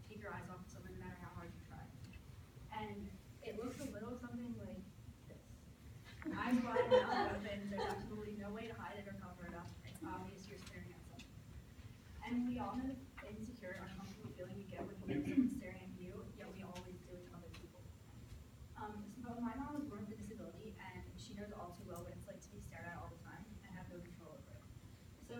take your eyes off of someone no matter how hard you try. And it looks a little something like this. Eyes wide, mouth open, there's absolutely no way to hide it or cover it up. It's obvious you're staring at something. And we all know the insecure, uncomfortable feeling you get when you know someone's staring at you, yet we always do it to other people. So my mom was born with a disability, and she knows all too well what it's like to be stared at all the time and have no control over it. So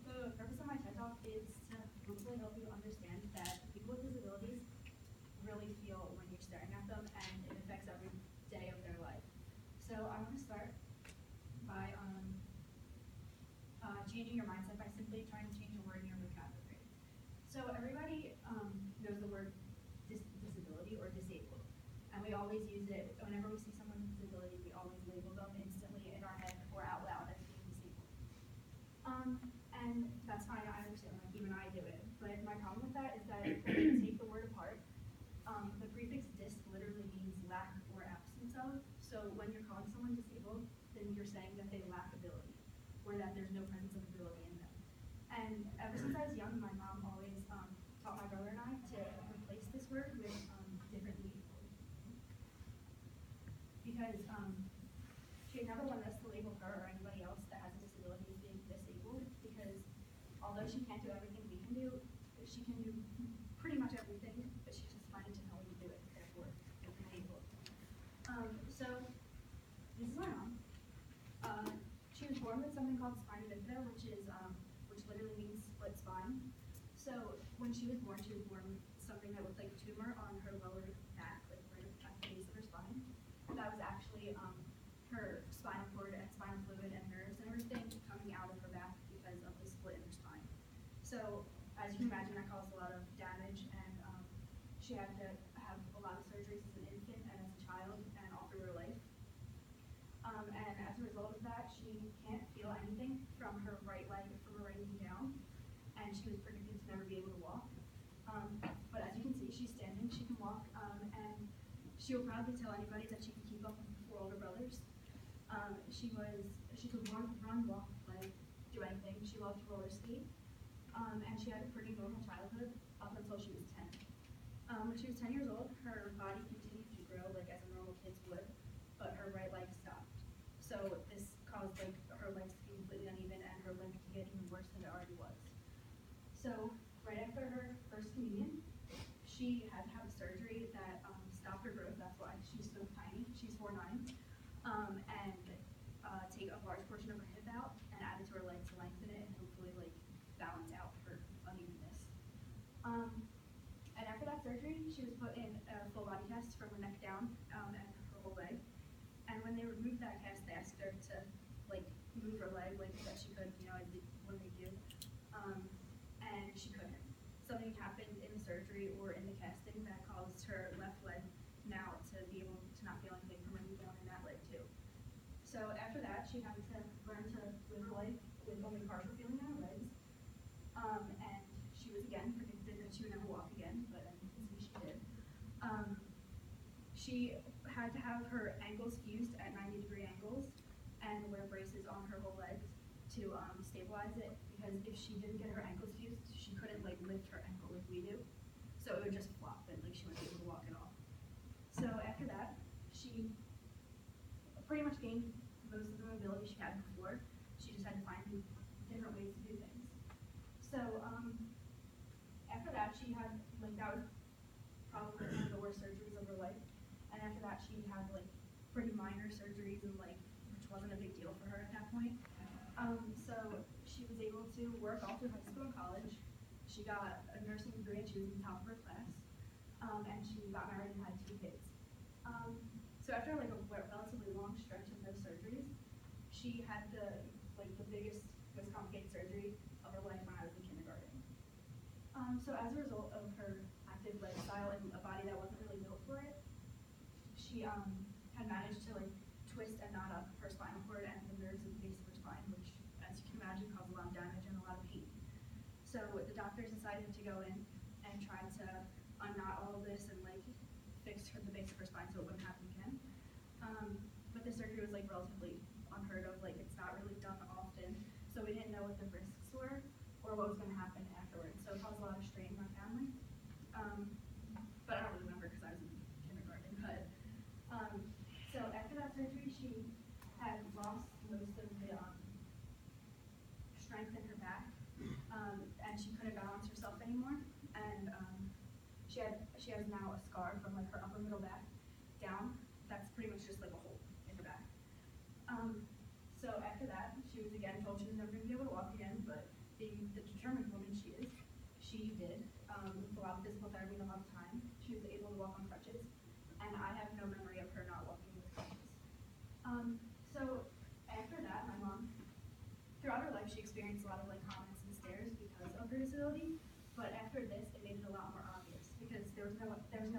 the purpose of my TED Talk is to hopefully help you understand that people with disabilities really feel when you're staring at them, and it affects every day of their life. So I want to start by changing your mindset by simply trying to change a word in your vocabulary. So everybody knows the word disability or disabled, and we always use it whenever we see someone with disability. We always label them instantly in our head or out loud as being disabled. And that's fine. I understand. Like even I do it. But my problem with that is that if we take the word apart, the prefix dis literally means lack or absence of. So when you're calling someone disabled, then you're saying that they lack ability, or that there's no presence of ability in them. And ever since I was young, my mom always taught my brother and I to replace this word with different meanings. Because she never wanted us to label her or anybody else that has a disability as being disabled, because although she can't do everything we can do, she can do pretty much everything, but she's just finding to know how to do it, therefore you're disabled. So this is my mom. She was born with something called spina bifida, which literally means split spine. So when she was born with something that looked like a tumor on her lower back, like right at the base of her spine. That was actually her spinal cord and spinal fluid and nerves and everything coming out of her back because of the split in her spine. So as you can imagine, that caused a lot of damage, and she had to have a lot of surgeries as an infant and as a child and all through her life. And as a result of that, she can't feel anything from her right leg, from her right knee down, and she was predicted to never be able to walk. But as you can see, she's standing, she can walk, and she will proudly tell anybody that she can keep up with her 4 older brothers. She could run, walk, play, do anything. She loved to roller skate, and she had a pretty normal childhood up until she was 10. When she was 10 years old, her body continued to grow like as a normal kid's would, but her right leg stopped. So this caused like her legs to be completely uneven and her limp to get even worse than it already was. So right after her first communion, she had to have a surgery that stopped her growth. That's why she's so tiny. She's 4'9", and take a large portion of her hip out and add it to her leg to lengthen it and hopefully like balance out her unevenness. And after that surgery, she was put in a full body cast from her neck down and her whole leg. And when they removed that cast, they asked her to like move her leg like that she could, when they do, and she couldn't. Something happened in the surgery or in the casting that caused her left leg now to be able to not feel anything from her knee down in that leg too. So after that, she had to learn to live her life with only partial feeling in her legs, and she was again predicted that she would never walk again, but as you can see, she did. She had to have her ankles fused at 90-degree angles and wear braces on her whole legs to stabilize it, because if she didn't get her ankles fused, she couldn't like lift her ankle like we do. So it would just flop and like she wouldn't be able to walk at all. So after that, she pretty much gained most of the mobility she had before. She just had to find different ways to do things. So after that, she had that was probably one of the worst surgeries of her life. And after that, she had like pretty minor surgeries and which wasn't a big deal for her at that point. So she was able to work all through high school and college. She got a nursing degree and she was in the top of her class. And she got married and had 2 kids. So after like a relatively long stretch of no surgeries, she had the biggest, most complicated surgery of her life when I was in kindergarten. So as a result of her active lifestyle and a body that wasn't really built for it, she had managed to twist and knot up her spinal cord and the nerves at the base of her spine, which, as you can imagine, caused a lot of damage and a lot of pain. So the doctors decided to go in and try to unknot all of this and fix the base of her spine so it wouldn't happen again. But the surgery was relatively unheard of. It's not really done often, so we didn't know what the risks were or what was going to happen afterwards. So it caused a lot of strain in my family. she has now a scar from like her upper middle back down. That's pretty much just like a hole in her back. So after that, she was again told she was never going to be able to walk again, but being the determined woman she is, she did, with a lot of physical therapy and a lot of time, she was able to walk on crutches, and I have no memory of her not walking with crutches. So after that, my mom, throughout her life, she experienced a lot of like comments and stares because of her disability, but after this, it made it a lot more obvious because there was no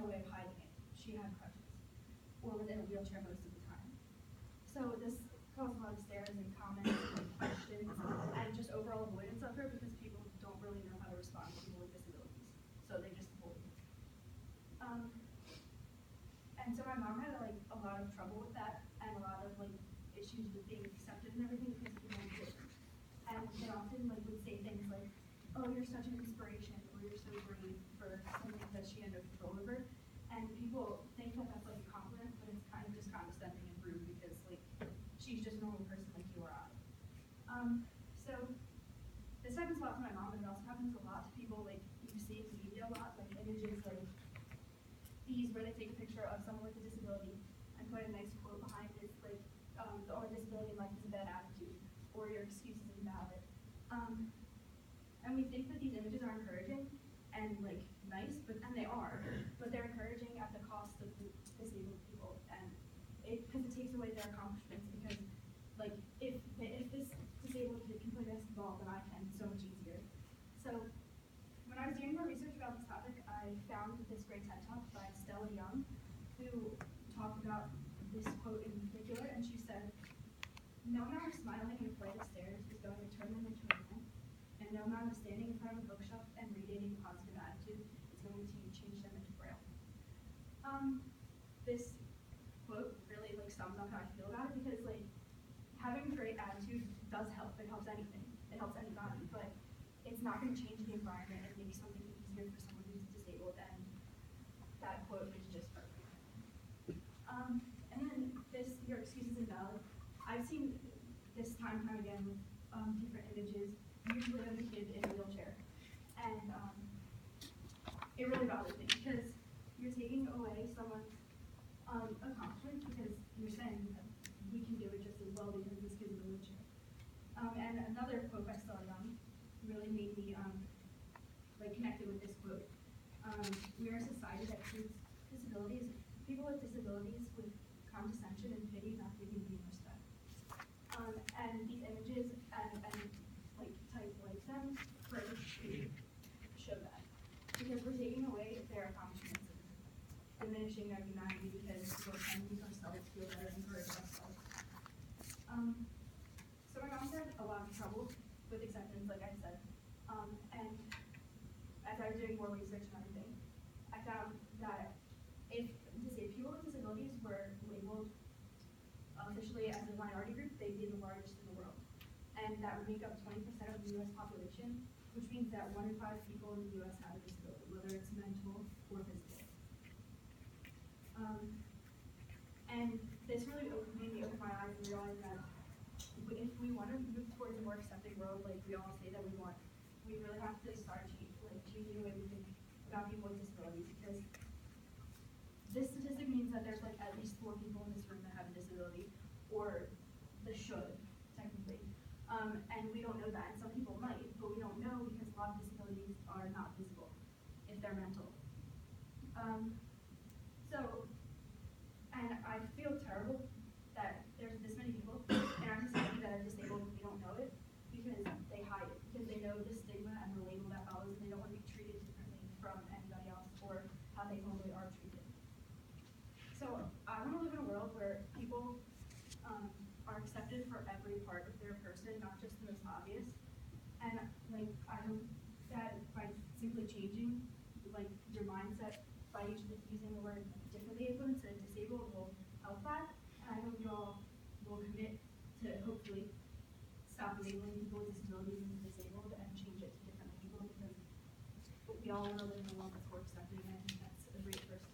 way of hiding it. She had crutches, or was in a wheelchair most of the time. So this caused a lot of stares and comments and questions and just overall avoidance of her because people don't really know how to respond to people with disabilities. So they just avoid it. And so my mom had like a lot of trouble with that and a lot of like issues with being accepted and everything because people didn't. And they often like would say things like, "Oh, you're such an inspiration," or "You're so brave," for something that she had no control over. And people think that that's like a compliment, but it's kind of just condescending and rude because like she's just a normal person like you or I. So this happens a lot to my mom, and it also happens a lot to people like you see in the media a lot, like images like these where they take a picture of someone with a disability and put a nice quote behind it, like the only disability in life is a bad attitude, or your excuse is invalid. And we think that these images are encouraging and like nice, and they are, but they're encouraging at the cost of the disabled people, and because it takes away their accomplishments. Because like if this disabled kid can play basketball, then I can so much easier. So when I was doing more research about this topic, I found this great TED Talk by Stella Young, who talked about this quote in particular, and she said, "No amount of smiling and a flight of stairs is going to turn them into a man, and no amount of standing in front of a bookshelf and radiating a positive attitude is going to change them into Braille." This quote really like sums up how I feel about it because like having a great attitude does help. It helps anything. It helps anybody, but it's not going to change the environment and make something easier for someone who's disabled. And that quote is just perfect. And then this, "Your excuse is invalid." I've seen this time and time again with different images, usually of a kid in a wheelchair, and it really bothers me because you're taking away someone's accomplishments because you're saying that we can do it just as well because this kid's in a wheelchair. And another quote by Stella Young really made me like connected with this quote. "We are a society that treats people with disabilities with condescension and pity, not dignity and respect." And these images and like type like them further show that because we're taking away their accomplishments and diminishing their humanity because we're trying to make ourselves feel better and encourage ourselves. So my mom's had a lot of trouble with acceptance, like I said, and as I was doing more research and everything, I found that if people with disabilities were labeled officially as a minority group, they'd be the largest in the world. And that would make up 20% of the U.S. population, which means that 1 in 5 people in the U.S. have a disability, whether it's mental or physical. And this really made me open my eyes and realize that if we want to move towards a more accepting world, like we all say that we want, we really have to start changing the way we think about people with disabilities, because this statistic means that there's like at least 4 people in this room that have a disability, or the should, technically. And we don't know that, and some people might, but we don't know because a lot of disabilities are not visible if they're mental. And I feel terrible that there's this many people in our society that are disabled and we don't know it because they hide it, because they know the stigma and the label that follows, and they don't want to be treated differently from anybody else or how they normally are treated. So I want to live in a world where people are accepted for every part of their person, not just the most obvious. And like I hope that by simply changing like your mindset by using the word differently able instead of disabled will help that. And I hope you all will commit to hopefully stop labeling people with disabilities as disabled and change it to different people, because we all want to live in a world that's more accepting, and I think that's a great first